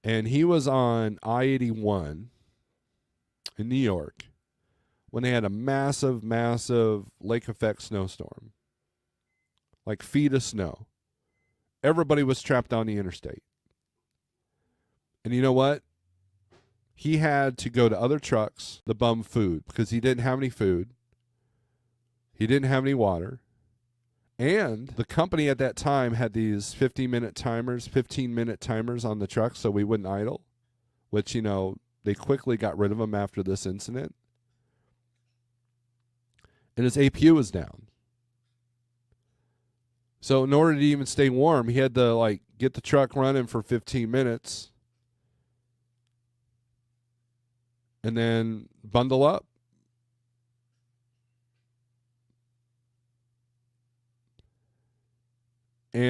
And he was on I-81 in New York when they had a massive, massive lake effect snowstorm, like feet of snow. Everybody was trapped on the interstate. And you know what? He had to go to other trucks to bum food because he didn't have any food. He didn't have any water. And the company at that time had these 15-minute timers on the truck so we wouldn't idle, which, they quickly got rid of them after this incident. And his APU was down. So in order to even stay warm, he had to get the truck running for 15 minutes and then bundle up